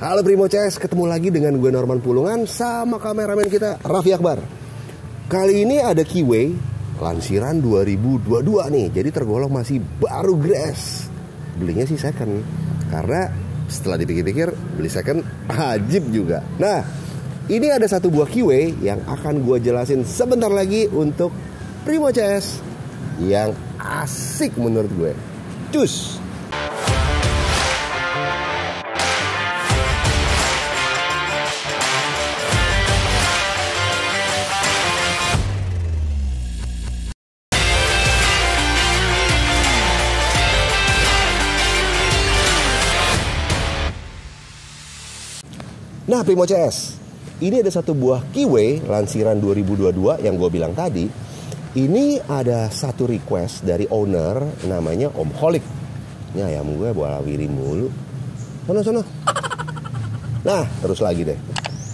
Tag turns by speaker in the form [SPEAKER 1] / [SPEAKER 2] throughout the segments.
[SPEAKER 1] Halo Primo CS, ketemu lagi dengan gue Norman Pulungan sama kameramen kita Raffi Akbar. Kali ini ada Keyway lansiran 2022 nih, jadi tergolong masih baru grass. Belinya sih second, karena setelah dipikir-pikir beli second ajib juga. Nah, ini ada satu buah Keyway yang akan gue jelasin sebentar lagi untuk Primo CS yang asik menurut gue. Cus! Nah Primo CS, ini ada satu buah Keyway lansiran 2022 yang gue bilang tadi. Ini ada satu request dari owner namanya Om Holik. Ini ayam gue bola wiri mulu. Sono. Nah terus lagi deh.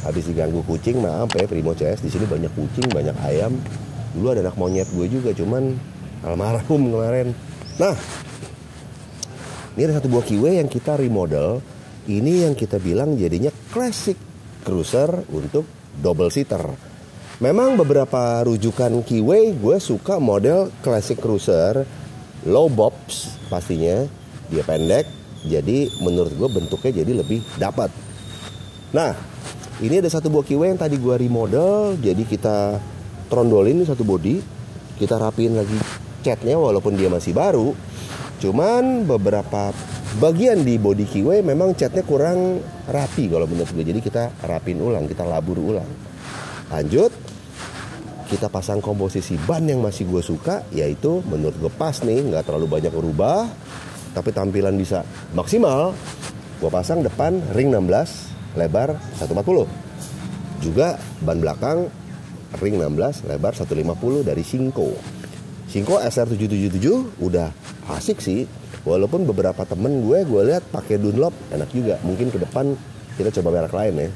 [SPEAKER 1] Habis diganggu kucing, maaf ya Primo CS. Di sini banyak kucing, banyak ayam. Dulu ada anak monyet gue juga, cuman almarhum kemarin. Nah, ini ada satu buah Keyway yang kita remodel. Ini yang kita bilang jadinya classic cruiser untuk double seater. Memang beberapa rujukan Keyway gue suka model classic cruiser low bobs pastinya. Dia pendek, jadi menurut gue bentuknya jadi lebih dapat. Nah, ini ada satu buah Keyway yang tadi gue remodel. Jadi kita trondolin satu body, kita rapiin lagi catnya walaupun dia masih baru. Cuman beberapa bagian di body Keyway memang catnya kurang rapi kalau menurut gue. Jadi kita rapin ulang, kita labur ulang. Lanjut, kita pasang komposisi ban yang masih gue suka, yaitu menurut gue pas nih, nggak terlalu banyak berubah, tapi tampilan bisa maksimal. Gue pasang depan ring 16 lebar 140. Juga ban belakang ring 16 lebar 150 dari Shinko. Shinko SR777 udah asik sih. Walaupun beberapa temen gue lihat pakai Dunlop enak juga. Mungkin ke depan kita coba merek lain ya.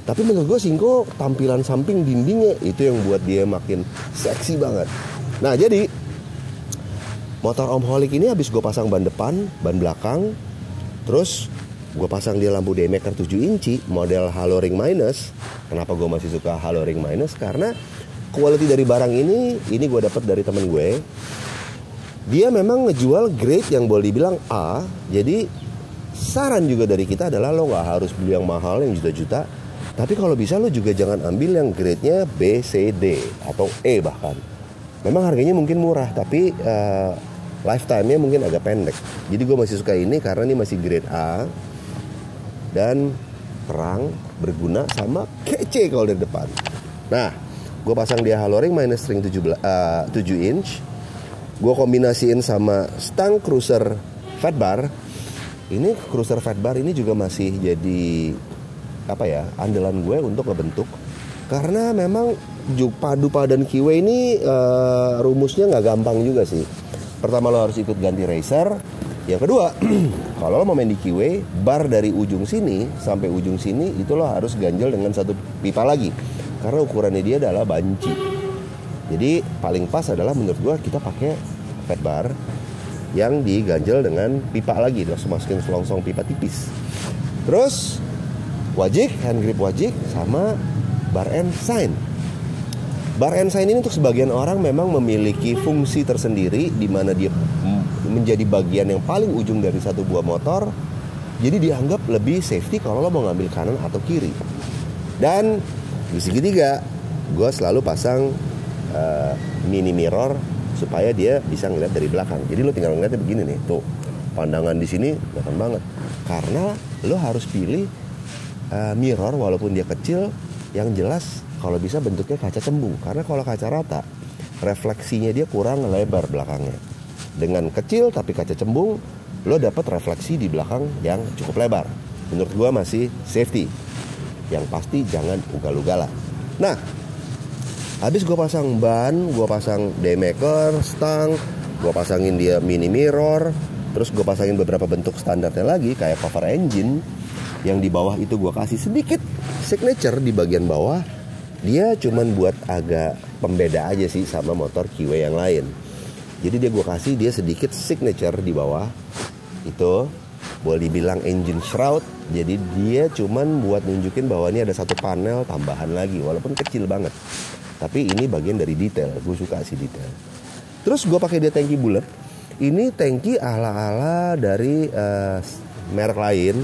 [SPEAKER 1] Tapi menurut gue Shinko tampilan samping dindingnya itu yang buat dia makin seksi banget. Nah jadi motor Om Holik ini habis gue pasang ban depan, ban belakang, terus gue pasang dia lampu daymaker 7 inci model halo ring minus. Kenapa gue masih suka halo ring minus? Karena quality dari barang ini gue dapat dari temen gue. Dia memang ngejual grade yang boleh dibilang A. Jadi saran juga dari kita adalah lo gak harus beli yang mahal yang juta-juta. Tapi kalau bisa lo juga jangan ambil yang grade-nya B, C, D atau E bahkan. Memang harganya mungkin murah, tapi lifetime-nya mungkin agak pendek. Jadi gue masih suka ini karena ini masih grade A. Dan terang, berguna, sama kece kalau dari depan. Nah, gue pasang dia halo ring minus ring 7 inch. Gue kombinasiin sama stang cruiser fat bar. Ini cruiser fat bar ini juga masih jadi andalan gue untuk ngebentuk. Karena memang padu padan Keyway ini rumusnya nggak gampang juga sih. Pertama lo harus ikut ganti racer. Yang kedua, kalau lo mau main di Keyway, bar dari ujung sini sampai ujung sini itu lo harus ganjel dengan satu pipa lagi. Karena ukurannya dia adalah banci. Jadi paling pas adalah menurut gue kita pakai fat bar yang diganjel dengan pipa lagi. Terus masukin selongsong pipa tipis. Terus wajik, hand grip wajik, sama bar end sign. Bar end sign ini untuk sebagian orang memang memiliki fungsi tersendiri, di mana dia menjadi bagian yang paling ujung dari satu buah motor. Jadi dianggap lebih safety kalau lo mau ngambil kanan atau kiri. Dan di segitiga gue selalu pasang mini mirror supaya dia bisa ngeliat dari belakang. Jadi lo tinggal ngeliatnya begini nih, tuh pandangan di sini kelihatan banget. Karena lo harus pilih mirror walaupun dia kecil, yang jelas kalau bisa bentuknya kaca cembung. Karena kalau kaca rata, refleksinya dia kurang lebar belakangnya. Dengan kecil tapi kaca cembung, lo dapat refleksi di belakang yang cukup lebar. Menurut gue masih safety. Yang pasti jangan ugal-ugalan. Nah, habis gue pasang ban, gue pasang daymaker, stang, gue pasangin dia mini mirror, terus gue pasangin beberapa bentuk standarnya lagi kayak cover engine. Yang di bawah itu gue kasih sedikit signature di bagian bawah. Dia cuman buat agak pembeda aja sih sama motor Keyway yang lain. Jadi gue kasih dia sedikit signature di bawah itu. boleh dibilang engine shroud. Jadi dia cuman buat nunjukin bahwa ini ada satu panel tambahan lagi, walaupun kecil banget. Tapi ini bagian dari detail, gue suka sih detail. Terus gue pakai dia tangki bulat. Ini tangki ala-ala dari merek lain,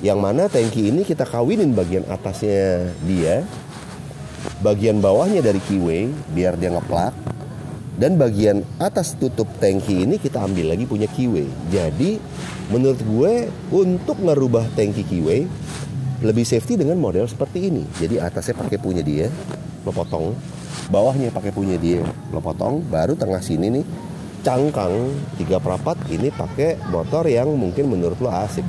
[SPEAKER 1] yang mana tangki ini kita kawinin bagian atasnya dia, bagian bawahnya dari keyway biar dia ngeplak, dan bagian atas tutup tangki ini kita ambil lagi punya keyway. Jadi menurut gue untuk ngerubah tangki keyway lebih safety dengan model seperti ini. Jadi atasnya pakai punya dia, lo potong, bawahnya pakai punya dia, lo potong, baru tengah sini nih cangkang 3/4 ini pakai motor yang mungkin menurut lo asik.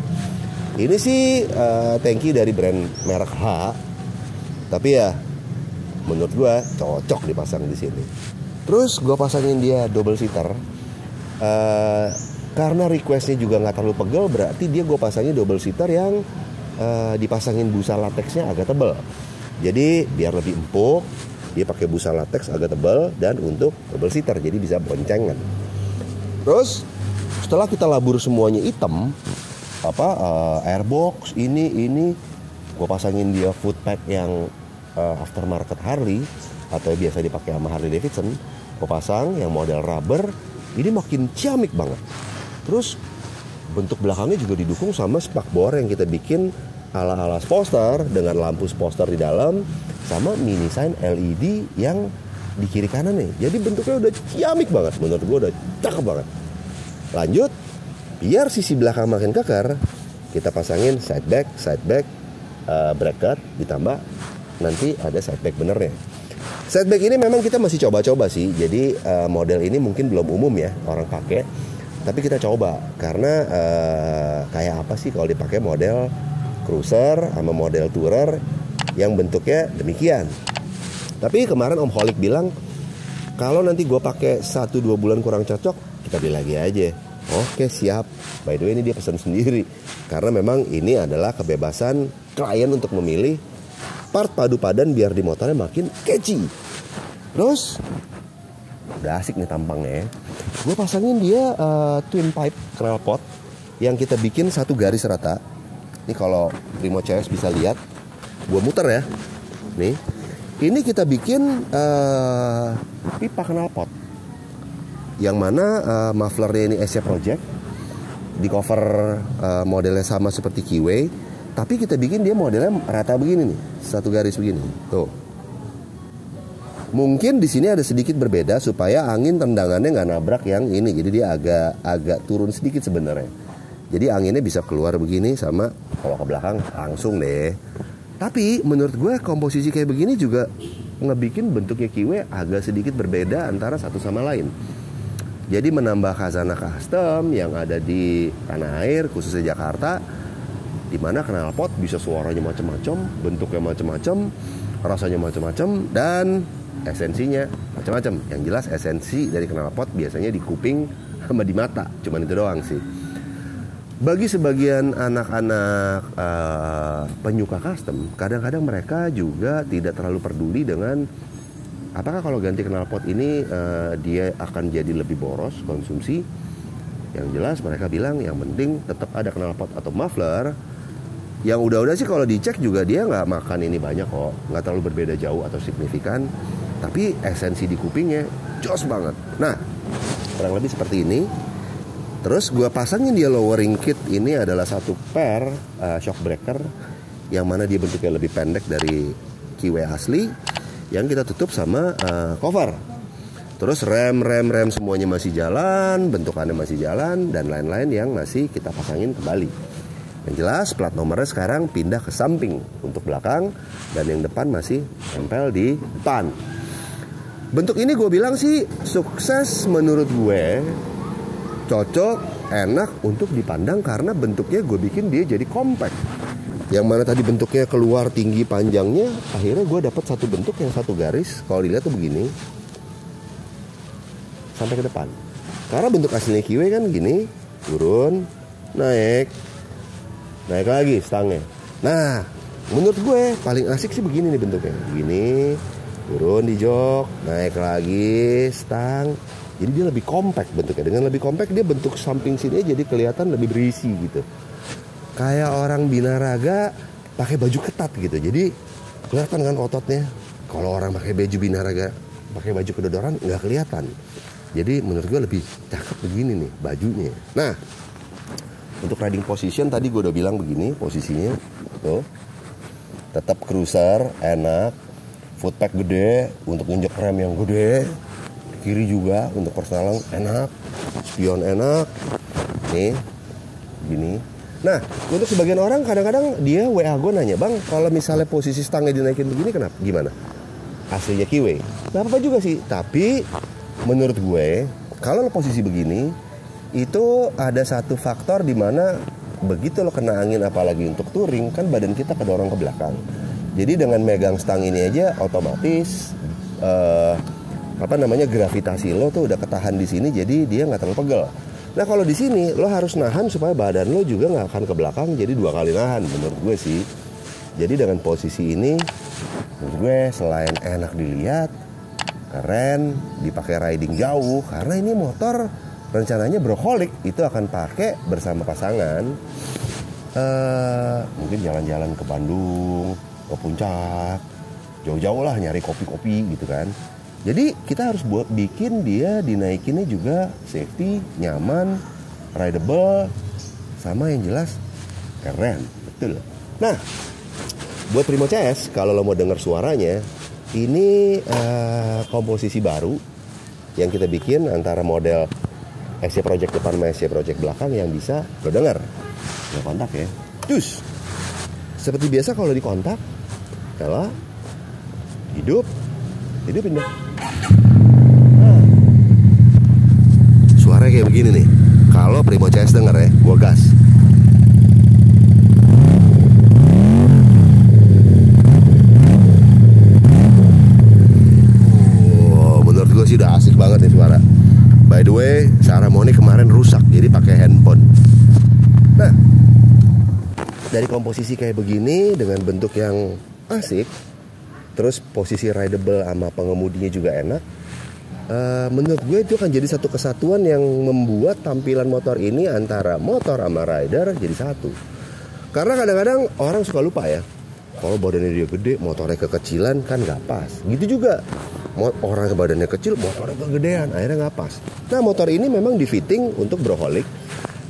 [SPEAKER 1] Ini sih tangki dari brand merek H, tapi ya menurut gue cocok dipasang di sini. Terus gue pasangin dia double seater. Karena requestnya juga nggak terlalu pegel, berarti dia gue pasangin double seater yang dipasangin busa lateksnya agak tebal. Jadi biar lebih empuk, dia pakai busa lateks agak tebal dan untuk double seater, jadi bisa boncengan. Terus setelah kita labur semuanya hitam, airbox ini gue pasangin dia foot pad yang aftermarket Harley atau biasa dipakai sama Harley Davidson. Gue pasang yang model rubber, ini makin ciamik banget. Terus bentuk belakangnya juga didukung sama spakbor yang kita bikin ala-ala Sposter dengan lampu Sposter di dalam sama mini sign LED yang di kiri kanan nih. Jadi bentuknya udah ciamik banget, menurut gue udah cakep banget. Lanjut, biar sisi belakang makin kekar, kita pasangin side back bracket, ditambah nanti ada side back benernya. Side back ini memang kita masih coba-coba sih. Jadi model ini mungkin belum umum ya orang pakai, tapi kita coba karena kayak apa sih kalau dipakai model cruiser sama model tourer yang bentuknya demikian. Tapi kemarin Om Holik bilang kalau nanti gue pakai 1-2 bulan kurang cocok, kita beli lagi aja. Oke, siap. By the way, ini dia pesan sendiri karena memang ini adalah kebebasan klien untuk memilih part padu padan biar di motornya makin catchy. Terus udah asik nih tampangnya ya. Gue pasangin dia twin pipe knalpot yang kita bikin satu garis rata. Ini kalau Primo CS bisa lihat, gue muter ya. Nih, ini kita bikin pipa knalpot, yang mana mufflernya ini Asia Project, di cover modelnya sama seperti Keyway, tapi kita bikin dia modelnya rata begini nih, satu garis begini. Tuh. Mungkin di sini ada sedikit berbeda supaya angin tendangannya nggak nabrak yang ini, jadi dia agak turun sedikit sebenarnya. Jadi anginnya bisa keluar begini sama kalau ke belakang langsung deh. Tapi menurut gue komposisi kayak begini juga ngebikin bentuknya Keyway agak sedikit berbeda antara satu sama lain. Jadi menambah khazanah custom yang ada di tanah air khususnya Jakarta, di mana knalpot bisa suaranya macam-macam, bentuknya macam-macam, rasanya macam-macam, dan esensinya macam-macam. Yang jelas esensi dari knalpot biasanya di kuping sama di mata, cuman itu doang sih. Bagi sebagian anak-anak penyuka custom, kadang-kadang mereka juga tidak terlalu peduli dengan apakah kalau ganti knalpot ini dia akan jadi lebih boros konsumsi. Yang jelas mereka bilang yang penting tetap ada knalpot atau muffler. Yang udah-udah sih kalau dicek juga dia nggak makan ini banyak kok, nggak terlalu berbeda jauh atau signifikan. Tapi esensi di kupingnya jos banget. Nah, kurang lebih seperti ini. Terus gue pasangin dia lowering kit, ini adalah satu pair shock breaker yang mana dia bentuknya lebih pendek dari Keyway asli, yang kita tutup sama cover. Terus rem semuanya masih jalan, bentukannya masih jalan, dan lain-lain yang masih kita pasangin kembali. Yang jelas plat nomornya sekarang pindah ke samping untuk belakang, dan yang depan masih tempel di depan. Bentuk ini gue bilang sih sukses menurut gue. Cocok, enak untuk dipandang karena bentuknya gue bikin dia jadi compact. Yang mana tadi bentuknya keluar tinggi panjangnya, akhirnya gue dapat satu bentuk yang satu garis. Kalau dilihat tuh begini sampai ke depan. Karena bentuk aslinya Keyway kan gini, turun, naik lagi stangnya. Nah, menurut gue paling asik sih begini nih bentuknya. Begini, turun di jok, naik lagi stang, Jadi dia lebih compact bentuknya. Dengan lebih compact dia bentuk samping sini jadi kelihatan lebih berisi gitu. Kayak orang binaraga pakai baju ketat gitu. Jadi kelihatan kan ototnya. Kalau orang pakai baju binaraga, pakai baju kedodoran nggak kelihatan. Jadi menurut gue lebih cakep begini nih bajunya. Nah, untuk riding position tadi gue udah bilang begini posisinya. Tuh. Tetap cruiser, enak. Footpack gede untuk injek rem yang gede. Kiri juga untuk personalan enak, spion enak, nih, gini. Nah, untuk sebagian orang kadang-kadang dia WA gue nanya, bang, kalau misalnya posisi stangnya dinaikin begini kenapa? Gimana? Aslinya Kiwi, nggak apa-apa juga sih. Tapi menurut gue, kalau posisi begini, itu ada satu faktor di mana begitu lo kena angin apalagi untuk touring, kan badan kita kedorong ke belakang. Jadi dengan megang stang ini aja otomatis gravitasi lo tuh udah ketahan di sini, jadi dia nggak terlalu pegel. Nah kalau di sini lo harus nahan supaya badan lo juga nggak akan ke belakang, jadi 2 kali nahan menurut gue sih. Jadi dengan posisi ini menurut gue selain enak dilihat, keren, dipakai riding jauh, karena ini motor rencananya broholic itu akan pakai bersama pasangan, mungkin jalan-jalan ke Bandung, ke puncak, jauh-jauh lah nyari kopi-kopi gitu kan. Jadi kita harus bikin dia dinaikinnya juga safety, nyaman, rideable, sama yang jelas keren, betul. Nah, buat Primo CS kalau lo mau denger suaranya, ini komposisi baru yang kita bikin antara model SC Project depan sama SC Project belakang yang bisa lo denger. Lo kontak ya, cus. Seperti biasa kalau di kontak, kalau hidupin deh. Suara kayak begini nih. Kalau Primo CS denger ya, gua gas. Menurut gua sih udah asik banget nih suara. By the way, Saramoni kemarin rusak, jadi pakai handphone. Nah, dari komposisi kayak begini dengan bentuk yang asik, terus posisi rideable sama pengemudinya juga enak. Menurut gue itu akan jadi satu kesatuan yang membuat tampilan motor ini antara motor sama rider jadi satu. Karena kadang-kadang orang suka lupa ya, kalau badannya dia gede, motornya kekecilan kan nggak pas. Gitu juga orang badannya kecil, motornya kegedean, akhirnya nggak pas. Nah motor ini memang di fitting untuk broholic,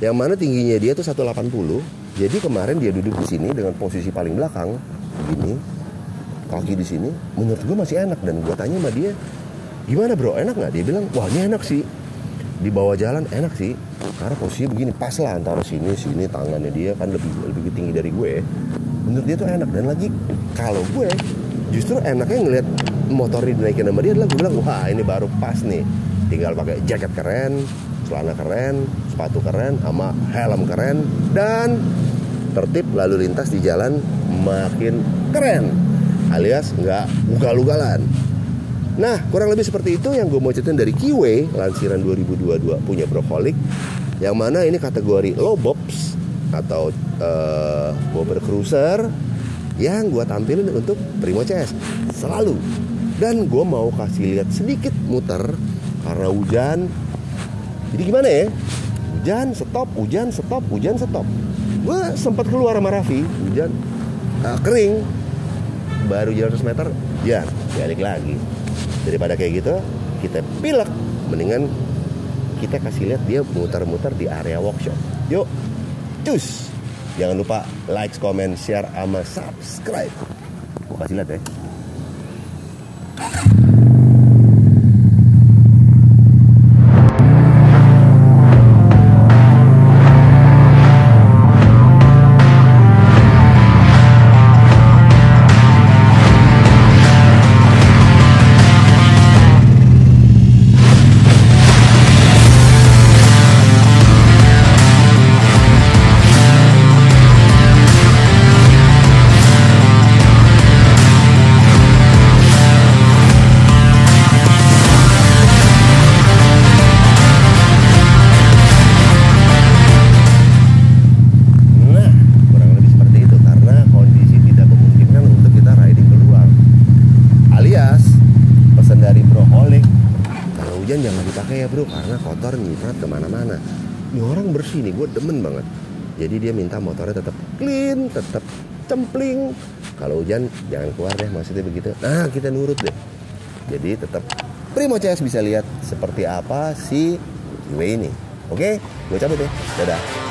[SPEAKER 1] yang mana tingginya dia tuh 180. Jadi kemarin dia duduk di sini dengan posisi paling belakang, gini, kaki di sini. Menurut gue masih enak, dan gue tanya sama dia, gimana bro, enak nggak? Dia bilang, wah ini enak sih, di bawah jalan enak sih, karena posisinya begini pas lah antara sini tangannya dia kan lebih tinggi dari gue. Menurut dia tuh enak, dan lagi kalau gue justru enaknya ngeliat motor dinaikin sama dia adalah gue bilang, wah ini baru pas nih, tinggal pakai jaket keren, celana keren, sepatu keren, sama helm keren, dan tertib lalu lintas di jalan makin keren, alias nggak ugal-ugalan. Nah, kurang lebih seperti itu yang gue mau ceritain dari Kiwi lansiran 2022 punya broholic, yang mana ini kategori low bobs atau bobber cruiser yang gue tampilin untuk Primo CS selalu. Dan gue mau kasih lihat sedikit muter karena hujan. Jadi gimana ya? Hujan stop, hujan stop, hujan stop. Gue sempat keluar sama Raffi, hujan kering, baru jalan 100 meter, ya balik lagi. Daripada kayak gitu, kita pilek, mendingan kita kasih lihat dia muter-muter di area workshop. Yuk, cus! Jangan lupa like, comment, share, sama subscribe. Gue kasih lihat ya. dipakai ya bro, karena kotor nyiprat kemana-mana. Ini orang bersih nih, gue demen banget. Jadi dia minta motornya tetap clean, tetap cempling. Kalau hujan jangan keluar deh, maksudnya begitu. Nah kita nurut deh. Jadi tetap Primo CS bisa lihat seperti apa si gue ini. Oke, gue cabut ya. Dadah.